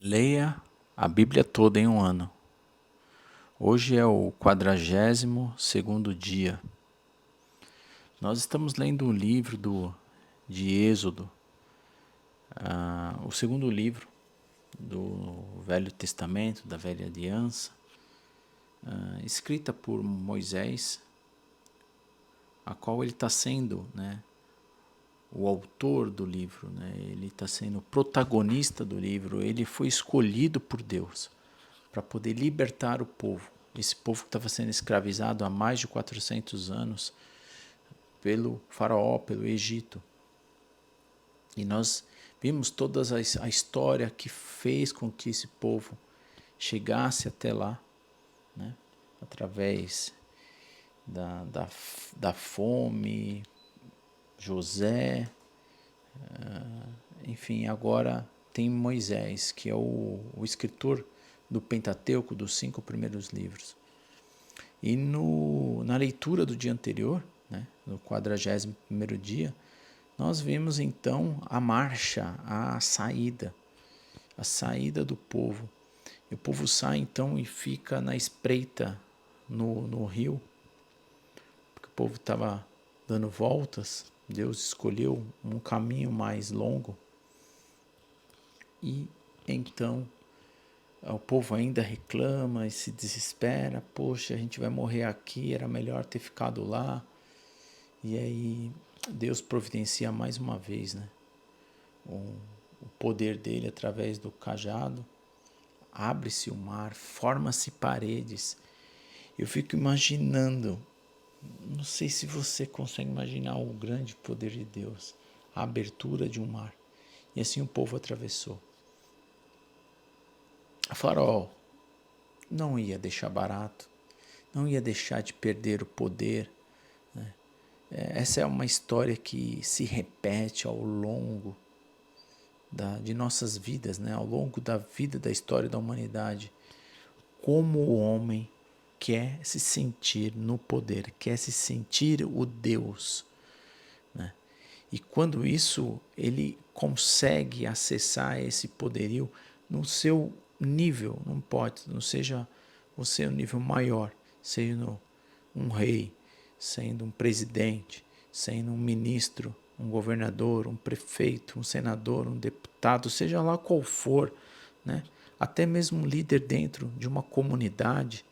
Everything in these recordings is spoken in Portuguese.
Leia a Bíblia toda em um ano. Hoje é o 42º dia. Nós estamos lendo o livro de Êxodo, o segundo livro do Velho Testamento, da Velha Aliança, escrita por Moisés, a qual ele está sendo, o autor do livro, ele está sendo o protagonista do livro. Ele foi escolhido por Deus para poder libertar o povo. Esse povo que estava sendo escravizado há mais de 400 anos pelo faraó, pelo Egito. E nós vimos toda a história que fez com que esse povo chegasse até lá, através da fome, José, enfim, agora tem Moisés, que é o escritor do Pentateuco, dos 5 primeiros livros. E na leitura do dia anterior, no 41º dia, nós vimos então a marcha, a saída do povo. E o povo sai então e fica na espreita no rio, porque o povo estava dando voltas. Deus escolheu um caminho mais longo. E então o povo ainda reclama e se desespera. Poxa, a gente vai morrer aqui, era melhor ter ficado lá. E aí Deus providencia mais uma vez, o poder dele através do cajado. Abre-se o mar, forma-se paredes. Eu fico imaginando, não sei se você consegue imaginar o grande poder de Deus, a abertura de um mar. E assim o povo atravessou. A Faraó não ia deixar barato, não ia deixar de perder o poder. Essa é uma história que se repete ao longo de nossas vidas, ao longo da vida, da história da humanidade. Como o homem quer se sentir no poder, quer se sentir o Deus. E quando isso, ele consegue acessar esse poderio no seu nível, não pode, não seja você um nível maior, sendo um rei, sendo um presidente, sendo um ministro, um governador, um prefeito, um senador, um deputado, seja lá qual for, até mesmo um líder dentro de uma comunidade,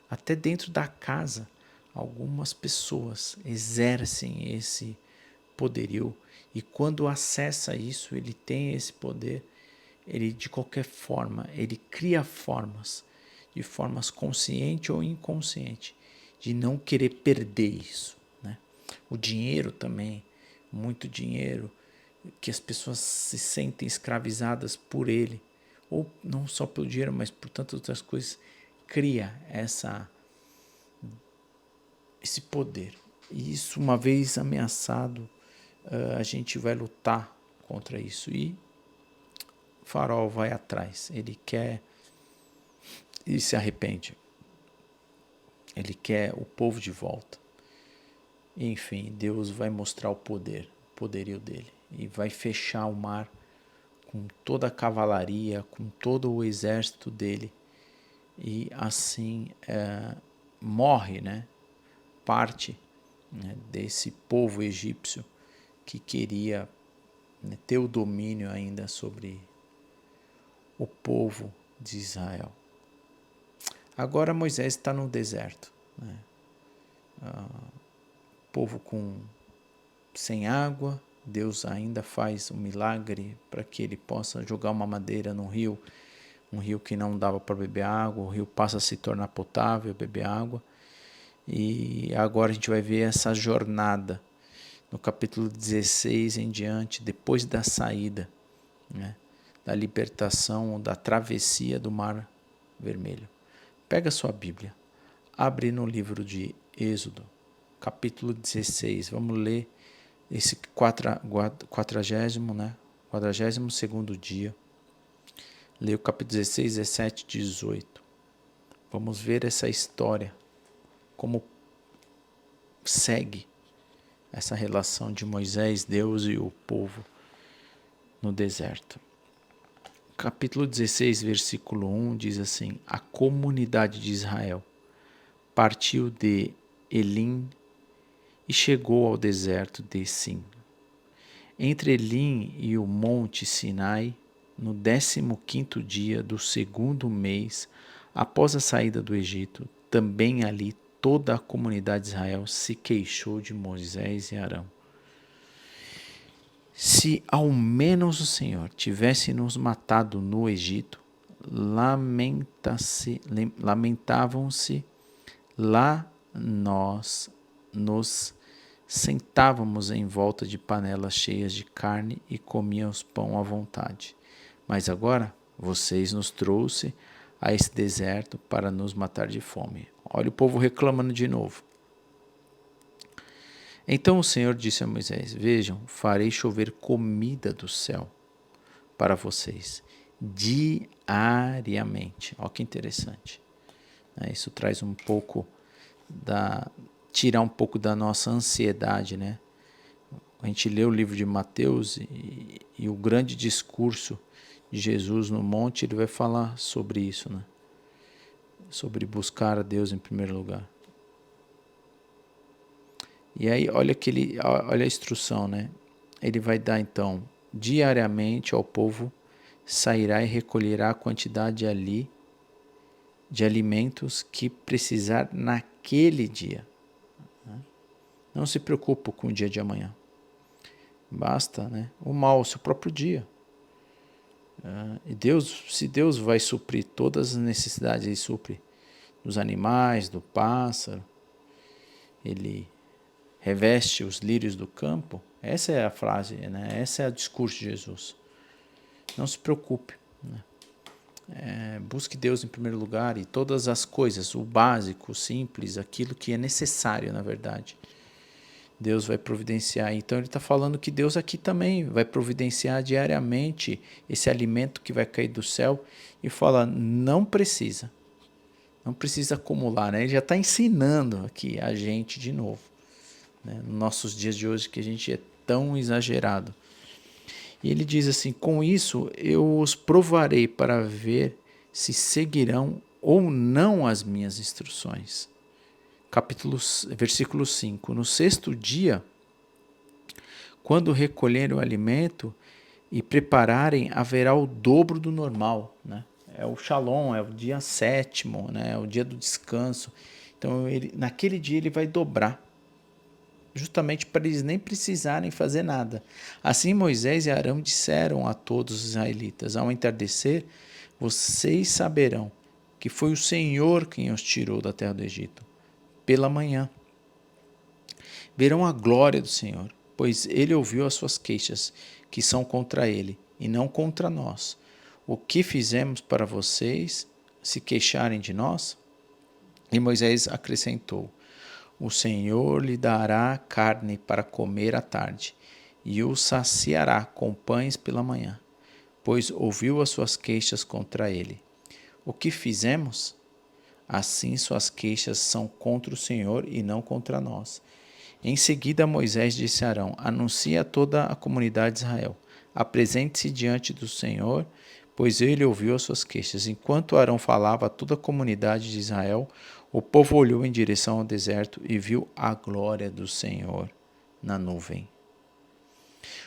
até dentro da casa, algumas pessoas exercem esse poderio, e quando acessa isso, ele tem esse poder. Ele, de qualquer forma, ele cria formas, de formas consciente ou inconsciente, de não querer perder isso. O dinheiro também, muito dinheiro, que as pessoas se sentem escravizadas por ele, ou não só pelo dinheiro, mas por tantas outras coisas, cria esse poder. E isso, uma vez ameaçado, a gente vai lutar contra isso. E o Faraó vai atrás, ele quer e se arrepende. Ele quer o povo de volta. Enfim, Deus vai mostrar o poderio dele, e vai fechar o mar com toda a cavalaria, com todo o exército dele, e assim morre, parte desse povo egípcio que queria ter o domínio ainda sobre o povo de Israel. Agora Moisés está no deserto, povo sem água. Deus ainda faz um milagre para que ele possa jogar uma madeira no rio, um rio que não dava para beber água, o rio passa a se tornar potável, beber água. E agora a gente vai ver essa jornada no capítulo 16 em diante, depois da saída, da libertação, da travessia do Mar Vermelho. Pega sua Bíblia, abre no livro de Êxodo, capítulo 16, vamos ler esse 42º dia. Lê o capítulo 16, 17, 18. Vamos ver essa história, como segue essa relação de Moisés, Deus e o povo no deserto. capítulo 16, versículo 1 diz assim: a comunidade de Israel partiu de Elim e chegou ao deserto de Sim. Entre Elim e o monte Sinai, no 15º dia do 2º mês, após a saída do Egito, também ali toda a comunidade de Israel se queixou de Moisés e Arão. Se ao menos o Senhor tivesse nos matado no Egito, lamentavam-se, lá nós nos sentávamos em volta de panelas cheias de carne e comíamos pão à vontade. Mas agora vocês nos trouxe a esse deserto para nos matar de fome. Olha o povo reclamando de novo. Então o Senhor disse a Moisés: vejam, farei chover comida do céu para vocês diariamente. Olha que interessante. Isso traz um pouco tirar um pouco da nossa ansiedade, né? A gente lê o livro de Mateus e o grande discurso de Jesus no monte, ele vai falar sobre isso, né? Sobre buscar a Deus em primeiro lugar. E aí, olha a instrução, né? Ele vai dar, então, diariamente ao povo, sairá e recolherá a quantidade de alimentos que precisar naquele dia. Não se preocupe com o dia de amanhã. Basta, né? O seu próprio dia. E se Deus vai suprir todas as necessidades, Ele supre dos animais, do pássaro, Ele reveste os lírios do campo. Essa é a frase, né? Esse é o discurso de Jesus. Não se preocupe, né? Busque Deus em primeiro lugar e todas as coisas, o básico, o simples, aquilo que é necessário, na verdade, Deus vai providenciar. Então ele está falando que Deus aqui também vai providenciar diariamente esse alimento que vai cair do céu e fala, não precisa acumular, né? Ele já está ensinando aqui a gente de novo, né? Nos nossos dias de hoje que a gente é tão exagerado. E ele diz assim, com isso eu os provarei para ver se seguirão ou não as minhas instruções. Versículo 5. No 6º dia, quando recolherem o alimento e prepararem, haverá o dobro do normal, né? É o Shalom, é o dia 7º, né? É o dia do descanso. Então, naquele dia ele vai dobrar, justamente para eles nem precisarem fazer nada. Assim Moisés e Arão disseram a todos os israelitas, ao entardecer, vocês saberão que foi o Senhor quem os tirou da terra do Egito. Pela manhã verão a glória do Senhor, pois ele ouviu as suas queixas, que são contra ele, e não contra nós. O que fizemos para vocês se queixarem de nós? E Moisés acrescentou, o Senhor lhe dará carne para comer à tarde, e o saciará com pães pela manhã, pois ouviu as suas queixas contra ele. O que fizemos? Assim suas queixas são contra o Senhor e não contra nós. Em seguida Moisés disse a Arão, anuncie a toda a comunidade de Israel, apresente-se diante do Senhor, pois ele ouviu as suas queixas. Enquanto Arão falava a toda a comunidade de Israel, o povo olhou em direção ao deserto e viu a glória do Senhor na nuvem.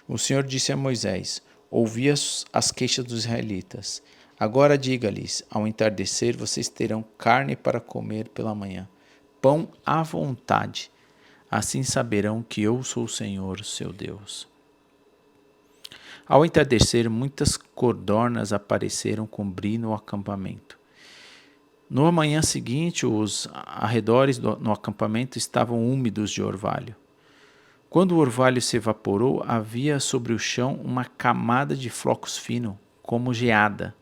O Senhor disse a Moisés, ouvi as queixas dos israelitas. Agora diga-lhes, ao entardecer vocês terão carne para comer pela manhã, pão à vontade. Assim saberão que eu sou o Senhor, seu Deus. Ao entardecer, muitas codornas apareceram cobrindo o acampamento. No manhã seguinte, os arredores no acampamento estavam úmidos de orvalho. Quando o orvalho se evaporou, havia sobre o chão uma camada de flocos finos, como geada.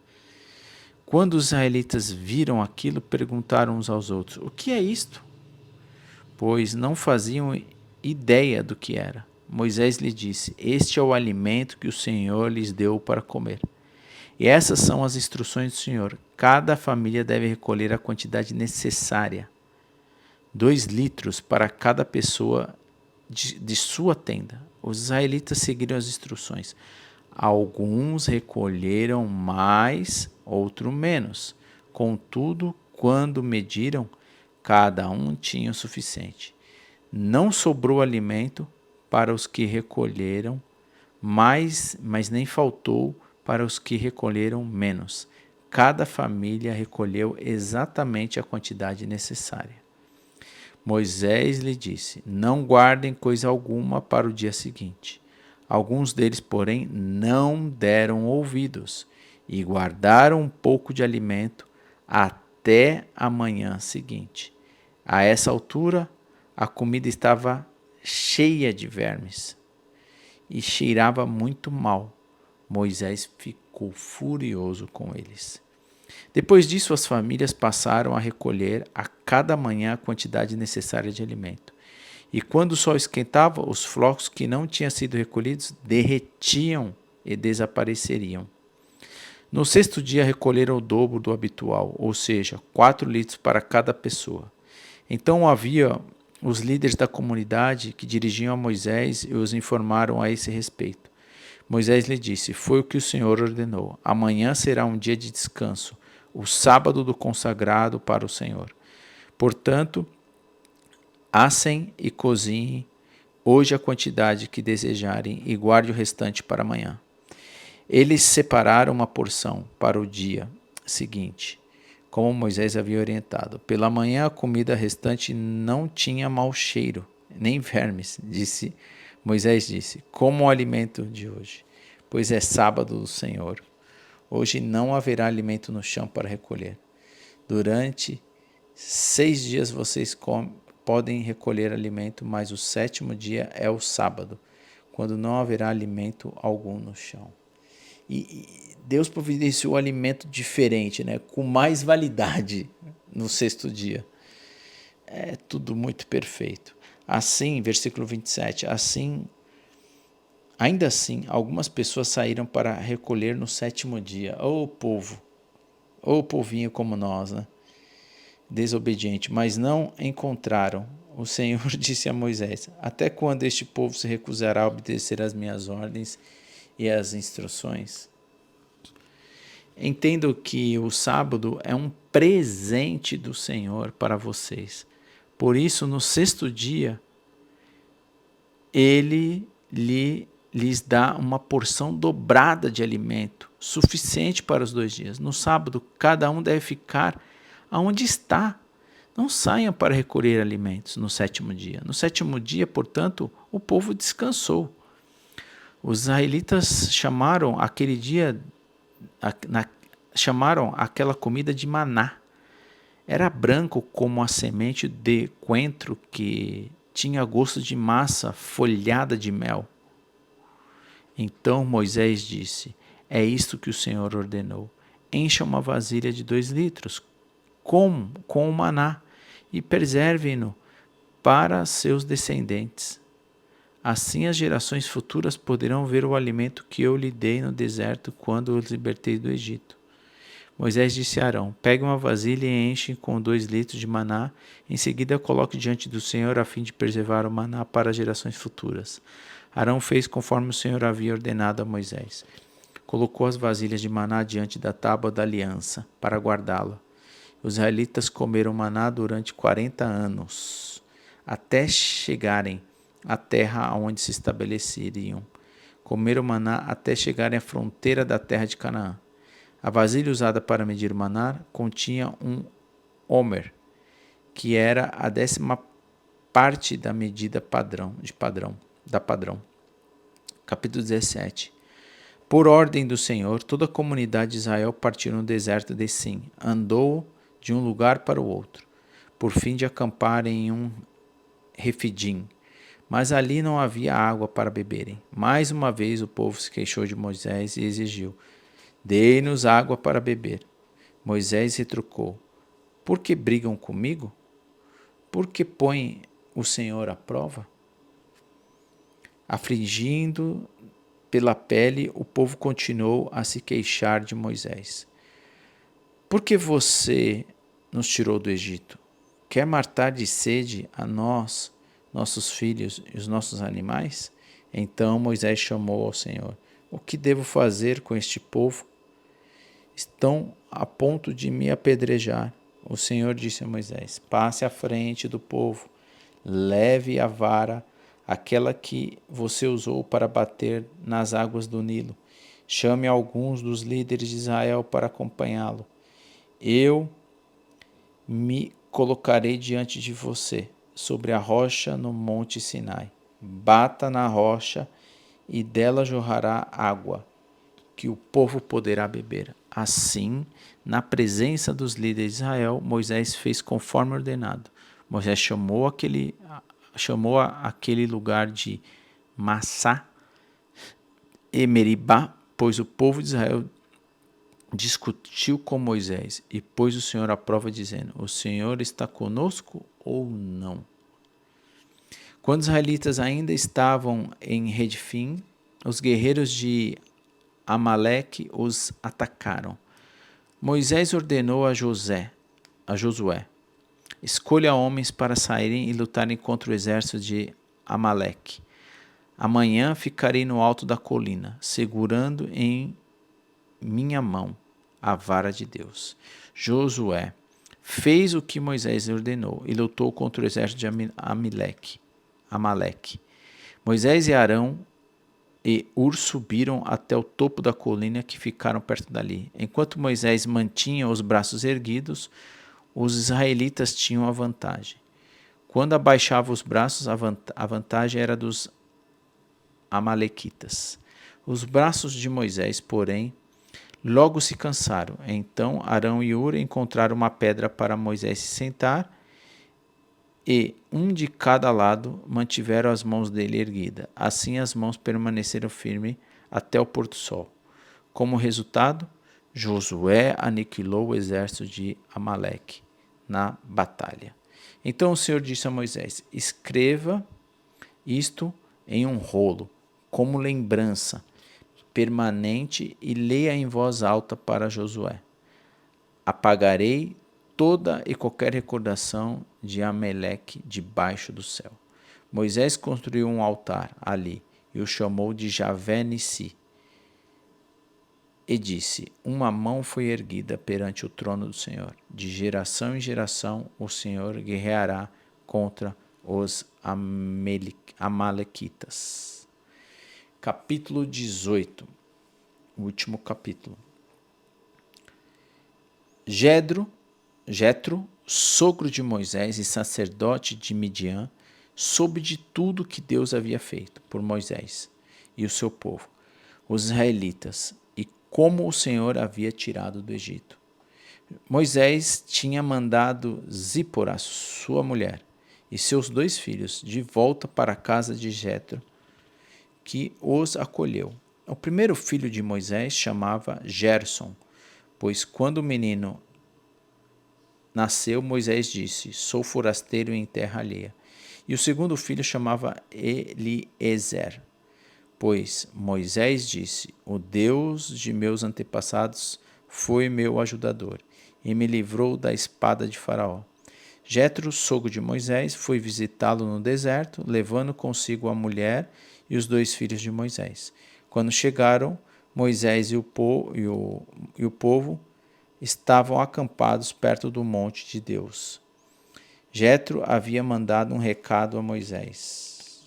Quando os israelitas viram aquilo, perguntaram uns aos outros, o que é isto? Pois não faziam ideia do que era. Moisés lhe disse, este é o alimento que o Senhor lhes deu para comer. E essas são as instruções do Senhor. Cada família deve recolher a quantidade necessária, 2 litros para cada pessoa de sua tenda. Os israelitas seguiram as instruções. Alguns recolheram mais, outros menos. Contudo, quando mediram, cada um tinha o suficiente. Não sobrou alimento para os que recolheram mais, mas nem faltou para os que recolheram menos. Cada família recolheu exatamente a quantidade necessária. Moisés lhe disse: Não guardem coisa alguma para o dia seguinte. Alguns deles, porém, não deram ouvidos e guardaram um pouco de alimento até a manhã seguinte. A essa altura, a comida estava cheia de vermes e cheirava muito mal. Moisés ficou furioso com eles. Depois disso, as famílias passaram a recolher a cada manhã a quantidade necessária de alimento. E quando o sol esquentava, os flocos que não tinham sido recolhidos derretiam e desapareceriam. No sexto dia, recolheram o dobro do habitual, ou seja, 4 litros para cada pessoa. Então havia os líderes da comunidade que dirigiam a Moisés e os informaram a esse respeito. Moisés lhe disse: Foi o que o Senhor ordenou. Amanhã será um dia de descanso, o sábado do consagrado para o Senhor. Portanto, assem e cozinhem hoje a quantidade que desejarem e guarde o restante para amanhã. Eles separaram uma porção para o dia seguinte, como Moisés havia orientado. Pela manhã a comida restante não tinha mau cheiro, nem vermes, Moisés disse, como o alimento de hoje, pois é sábado do Senhor. Hoje não haverá alimento no chão para recolher. Durante 6 dias vocês podem recolher alimento, mas o 7º dia é o sábado, quando não haverá alimento algum no chão. E Deus providenciou alimento diferente, né? Com mais validade no 6º dia. É tudo muito perfeito. Assim, versículo 27, ainda assim, algumas pessoas saíram para recolher no 7º dia. Ô povo, ô povinho como nós, né? Desobediente, mas não encontraram. O Senhor disse a Moisés: Até quando este povo se recusará a obedecer às minhas ordens e às instruções? Entendo que o sábado é um presente do Senhor para vocês. Por isso, no 6º dia, Ele lhes dá uma porção dobrada de alimento, suficiente para os 2 dias. No sábado, cada um deve ficar aonde está. Não saiam para recolher alimentos no 7º dia. No 7º dia, portanto, o povo descansou. Os israelitas chamaram aquele dia, chamaram aquela comida de maná. Era branco como a semente de coentro que tinha gosto de massa folhada de mel. Então Moisés disse: É isto que o Senhor ordenou. Encha uma vasilha de 2 litros com o maná e preservem-no para seus descendentes. Assim as gerações futuras poderão ver o alimento que eu lhe dei no deserto quando os libertei do Egito. Moisés disse a Arão: Pegue uma vasilha e enche com 2 litros de maná. Em seguida, coloque diante do Senhor a fim de preservar o maná para as gerações futuras. Arão fez conforme o Senhor havia ordenado a Moisés. Colocou as vasilhas de maná diante da tábua da aliança para guardá-la. Os israelitas comeram maná durante 40 anos, até chegarem à terra onde se estabeleceriam. Comeram maná até chegarem à fronteira da terra de Canaã. A vasilha usada para medir o maná continha um homer, que era a 10ª parte da medida da padrão. Capítulo 17. Por ordem do Senhor, toda a comunidade de Israel partiu no deserto de Sim, andou de um lugar para o outro, por fim de acampar em um Refidim. Mas ali não havia água para beberem. Mais uma vez o povo se queixou de Moisés e exigiu: Dê-nos água para beber. Moisés retrucou: Por que brigam comigo? Por que põem o Senhor à prova? Afligindo pela pele, o povo continuou a se queixar de Moisés. Por que você nos tirou do Egito? Quer matar de sede a nós, nossos filhos e os nossos animais? Então Moisés chamou ao Senhor: O que devo fazer com este povo? Estão a ponto de me apedrejar. O Senhor disse a Moisés: passe à frente do povo, leve a vara, aquela que você usou para bater nas águas do Nilo. Chame alguns dos líderes de Israel para acompanhá-lo. Eu me colocarei diante de você, sobre a rocha no monte Sinai. Bata na rocha e dela jorrará água, que o povo poderá beber. Assim, na presença dos líderes de Israel, Moisés fez conforme ordenado. Moisés chamou aquele lugar de Massá e Meribá, pois o povo de Israel discutiu com Moisés e pôs o Senhor à prova, dizendo: o Senhor está conosco ou não? Quando os israelitas ainda estavam em Redfim, os guerreiros de Amaleque os atacaram. Moisés ordenou a Josué: escolha homens para saírem e lutarem contra o exército de Amaleque. Amanhã ficarei no alto da colina, segurando em minha mão a vara de Deus. Josué fez o que Moisés ordenou e lutou contra o exército de Amaleque. Moisés e Arão e Hur subiram até o topo da colina que ficaram perto dali. Enquanto Moisés mantinha os braços erguidos, os israelitas tinham a vantagem. Quando abaixava os braços, a vantagem era dos amalequitas. Os braços de Moisés, porém, logo se cansaram. Então Arão e Hur encontraram uma pedra para Moisés se sentar, e um de cada lado mantiveram as mãos dele erguidas. Assim as mãos permaneceram firmes até o pôr-do-sol. Como resultado, Josué aniquilou o exército de Amaleque na batalha. Então o Senhor disse a Moisés: escreva isto em um rolo, como lembrança permanente, e leia em voz alta para Josué. Apagarei toda e qualquer recordação de Amaleque debaixo do céu. Moisés construiu um altar ali e o chamou de Javé Nissi. E disse: uma mão foi erguida perante o trono do Senhor. De geração em geração o Senhor guerreará contra os amalequitas. Capítulo 18, último capítulo. Jetro, sogro de Moisés e sacerdote de Midian, soube de tudo que Deus havia feito por Moisés e o seu povo, os israelitas, e como o Senhor havia tirado do Egito. Moisés tinha mandado Zípora, sua mulher, e seus 2 filhos de volta para a casa de Jetro, que os acolheu. O primeiro filho de Moisés chamava Gerson, pois quando o menino nasceu, Moisés disse: sou forasteiro em terra alheia. E o segundo filho chamava Eliezer, pois Moisés disse: o Deus de meus antepassados foi meu ajudador e me livrou da espada de Faraó. Jetro, sogro de Moisés, foi visitá-lo no deserto, levando consigo a mulher e os 2 filhos de Moisés. Quando chegaram, Moisés e o povo estavam acampados perto do monte de Deus. Jetro havia mandado um recado a Moisés,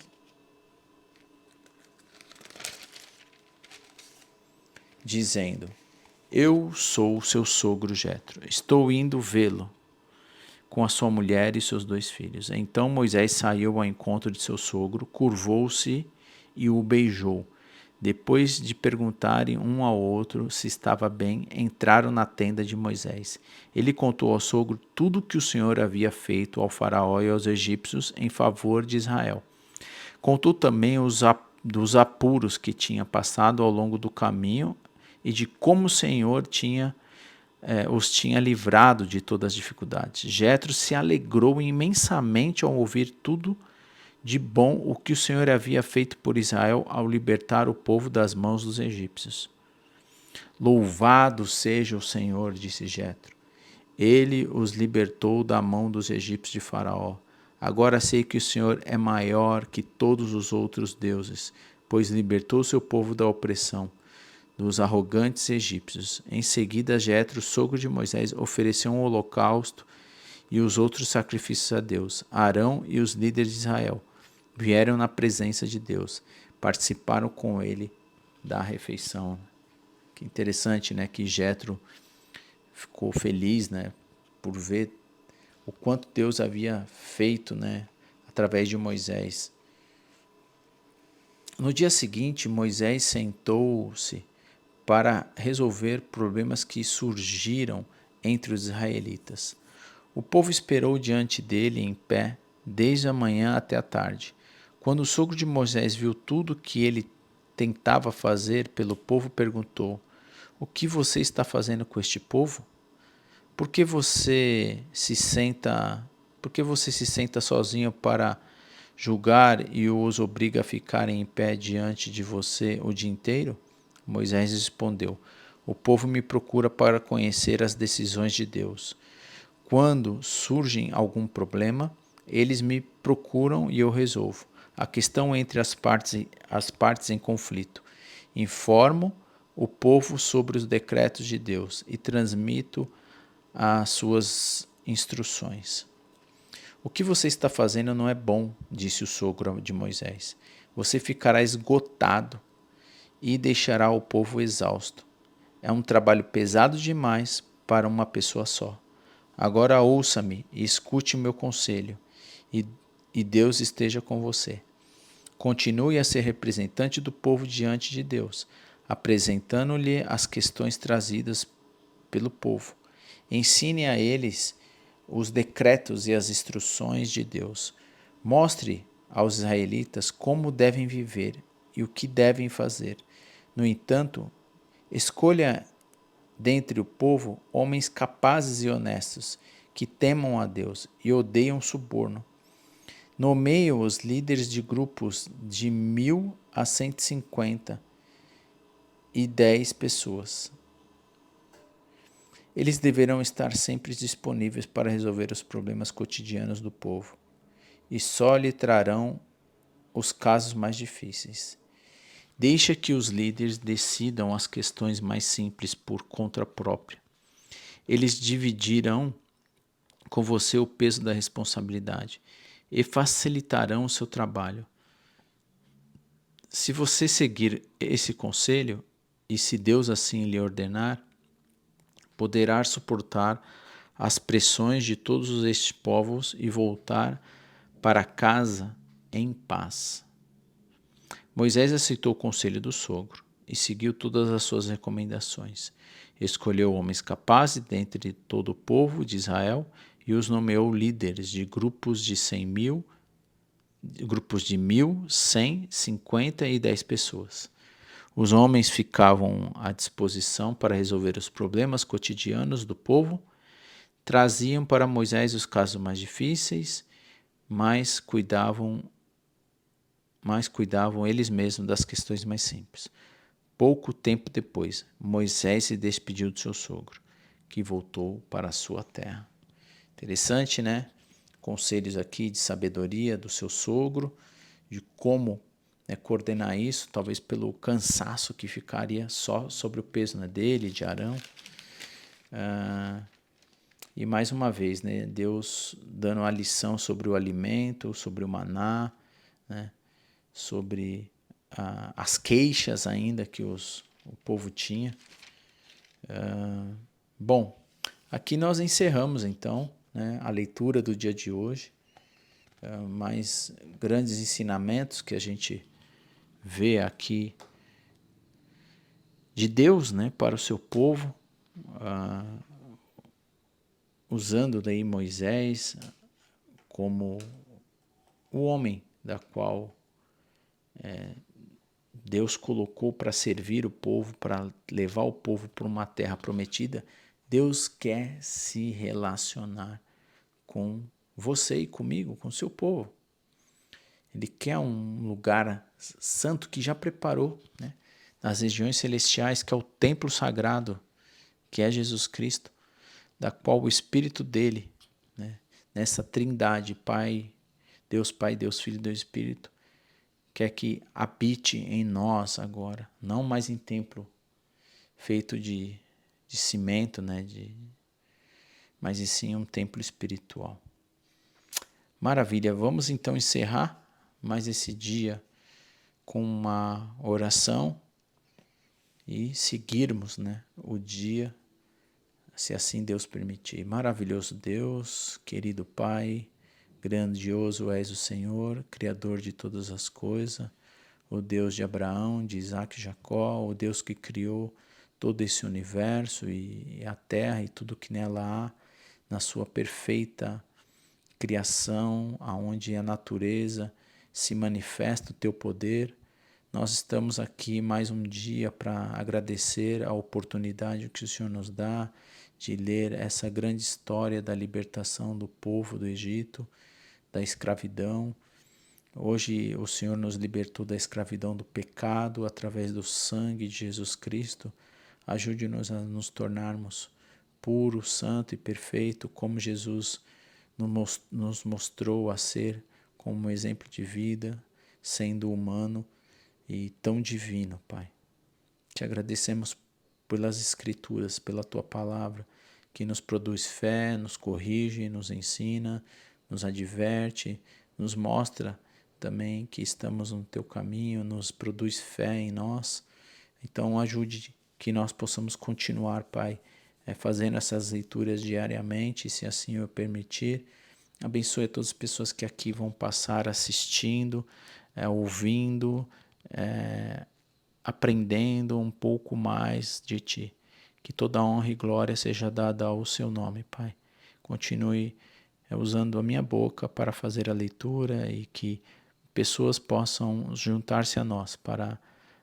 dizendo: eu sou seu sogro Jetro, estou indo vê-lo com a sua mulher e seus 2 filhos. Então Moisés saiu ao encontro de seu sogro, curvou-se e o beijou. Depois de perguntarem um ao outro se estava bem, entraram na tenda de Moisés. Ele contou ao sogro tudo o que o Senhor havia feito ao faraó e aos egípcios em favor de Israel. Contou também dos apuros que tinha passado ao longo do caminho e de como o Senhor os tinha livrado de todas as dificuldades. Jetro se alegrou imensamente ao ouvir tudo de bom o que o Senhor havia feito por Israel ao libertar o povo das mãos dos egípcios. Louvado seja o Senhor, disse Jetro. Ele os libertou da mão dos egípcios de Faraó. Agora sei que o Senhor é maior que todos os outros deuses, pois libertou seu povo da opressão dos arrogantes egípcios. Em seguida, Jetro, sogro de Moisés, ofereceu um holocausto e os outros sacrifícios a Deus. Arão e os líderes de Israel vieram na presença de Deus, participaram com ele da refeição. Que interessante, né? Que Jetro ficou feliz, né? Por ver o quanto Deus havia feito, né? Através de Moisés. No dia seguinte, Moisés sentou-se para resolver problemas que surgiram entre os israelitas. O povo esperou diante dele em pé, desde a manhã até a tarde. Quando o sogro de Moisés viu tudo que ele tentava fazer pelo povo, perguntou: O que você está fazendo com este povo? Por que você se senta sozinho para julgar e os obriga a ficarem em pé diante de você o dia inteiro? Moisés respondeu: O povo me procura para conhecer as decisões de Deus. Quando surge algum problema, eles me procuram e eu resolvo a questão entre as partes em conflito. Informo o povo sobre os decretos de Deus e transmito as suas instruções. O que você está fazendo não é bom, disse o sogro de Moisés. Você ficará esgotado e deixará o povo exausto. É um trabalho pesado demais para uma pessoa só. Agora ouça-me e escute o meu conselho, e Deus esteja com você. Continue a ser representante do povo diante de Deus, apresentando-lhe as questões trazidas pelo povo. Ensine a eles os decretos e as instruções de Deus. Mostre aos israelitas como devem viver e o que devem fazer. No entanto, escolha dentre o povo homens capazes e honestos, que temam a Deus e odeiam suborno. Nomeie os líderes de grupos de 1.000 a 150 e 10 pessoas. Eles deverão estar sempre disponíveis para resolver os problemas cotidianos do povo, e só lhe trarão os casos mais difíceis. Deixa que os líderes decidam as questões mais simples por conta própria. Eles dividirão com você o peso da responsabilidade e facilitarão o seu trabalho. Se você seguir esse conselho, e se Deus assim lhe ordenar, poderá suportar as pressões de todos estes povos e voltar para casa em paz. Moisés aceitou o conselho do sogro e seguiu todas as suas recomendações. Escolheu homens capazes dentre todo o povo de Israel e os nomeou líderes de grupos de 1.000, grupos de 1.000, 100, 50 e 10 pessoas. Os homens ficavam à disposição para resolver os problemas cotidianos do povo, traziam para Moisés os casos mais difíceis, mas cuidavam eles mesmos das questões mais simples. Pouco tempo depois, Moisés se despediu de seu sogro, que voltou para a sua terra. Interessante, né? Conselhos aqui de sabedoria do seu sogro, de como coordenar isso, talvez pelo cansaço que ficaria só sobre o peso, né, dele, de Arão. E mais uma vez, né, Deus dando a lição sobre o alimento, sobre o maná, né, sobre as queixas ainda que o povo tinha. Bom, aqui nós encerramos então, né, a leitura do dia de hoje. Mais grandes ensinamentos que a gente vê aqui de Deus, né, para o seu povo, usando daí Moisés como o homem da qual Deus colocou para servir o povo, para levar o povo para uma terra prometida. Deus quer se relacionar com você e comigo, com o seu povo. Ele quer um lugar santo que já preparou, né, nas regiões celestiais, que é o templo sagrado, que é Jesus Cristo, da qual o Espírito dele, né, nessa trindade, Pai, Deus Filho e Deus Espírito, quer que habite em nós agora, não mais em templo feito de cimento, né, mas e sim um templo espiritual. Maravilha, vamos então encerrar mais esse dia com uma oração e seguirmos, né, o dia, se assim Deus permitir. Maravilhoso Deus, querido Pai, grandioso és o Senhor, Criador de todas as coisas, o Deus de Abraão, de Isaac e Jacó, o Deus que criou todo esse universo e a terra e tudo que nela há, na sua perfeita criação, aonde a natureza se manifesta o teu poder. Nós estamos aqui mais um dia para agradecer a oportunidade que o Senhor nos dá de ler essa grande história da libertação do povo do Egito, da escravidão. Hoje o Senhor nos libertou da escravidão do pecado através do sangue de Jesus Cristo. Ajude-nos a nos tornarmos puro, santo e perfeito, como Jesus nos mostrou a ser, como exemplo de vida, sendo humano e tão divino, Pai. Te agradecemos pelas Escrituras, pela Tua Palavra, que nos produz fé, nos corrige, nos ensina, nos adverte, nos mostra também que estamos no Teu caminho, nos produz fé em nós. Então ajude que nós possamos continuar, Pai, fazendo essas leituras diariamente, se assim eu permitir. Abençoe a todas as pessoas que aqui vão passar assistindo, ouvindo, aprendendo um pouco mais de Ti. Que toda honra e glória seja dada ao Seu nome, Pai. Continue usando a minha boca para fazer a leitura e que pessoas possam juntar-se a nós para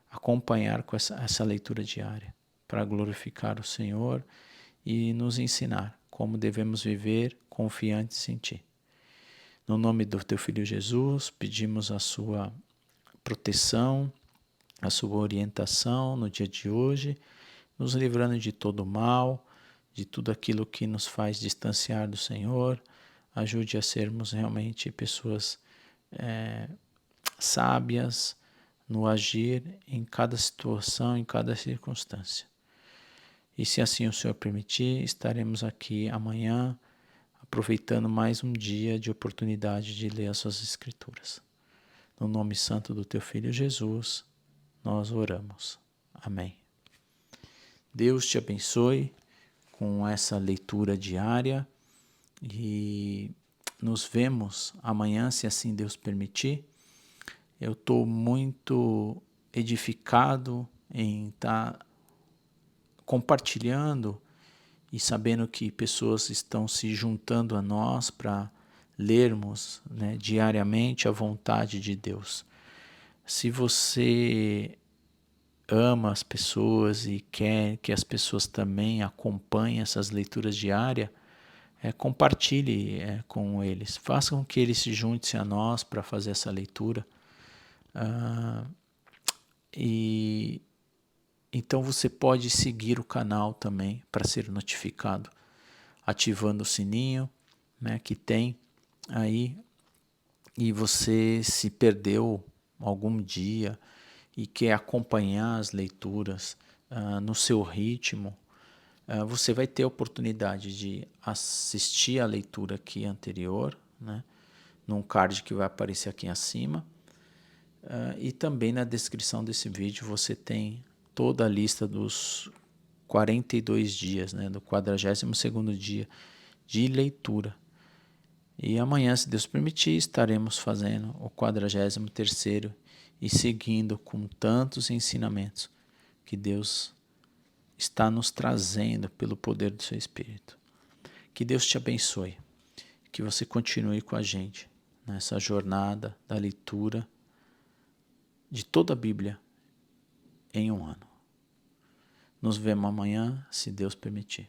acompanhar com essa leitura diária, para glorificar o Senhor e nos ensinar como devemos viver confiantes em Ti. No nome do Teu Filho Jesus, pedimos a Sua proteção, a Sua orientação no dia de hoje, nos livrando de todo mal, de tudo aquilo que nos faz distanciar do Senhor. Ajude a sermos realmente pessoas sábias no agir em cada situação, em cada circunstância. E se assim o Senhor permitir, estaremos aqui amanhã, aproveitando mais um dia de oportunidade de ler as Suas Escrituras. No nome santo do Teu Filho Jesus, nós oramos. Amém. Deus te abençoe com essa leitura diária e nos vemos amanhã, se assim Deus permitir. Eu estou muito edificado em estar compartilhando e sabendo que pessoas estão se juntando a nós para lermos, né, diariamente a vontade de Deus. Se você ama as pessoas e quer que as pessoas também acompanhem essas leituras diárias, compartilhe com eles. Faça com que eles se juntem a nós para fazer essa leitura. E então você pode seguir o canal também para ser notificado, ativando o sininho, né, que tem aí. E você, se perdeu algum dia e quer acompanhar as leituras no seu ritmo, você vai ter a oportunidade de assistir a leitura aqui anterior, né, num card que vai aparecer aqui acima. E também na descrição desse vídeo você tem toda a lista dos 42 dias, né, do 42º dia de leitura. E amanhã, se Deus permitir, estaremos fazendo o 43º e seguindo com tantos ensinamentos que Deus está nos trazendo pelo poder do seu Espírito. Que Deus te abençoe, que você continue com a gente nessa jornada da leitura de toda a Bíblia em um ano. Nos vemos amanhã, se Deus permitir.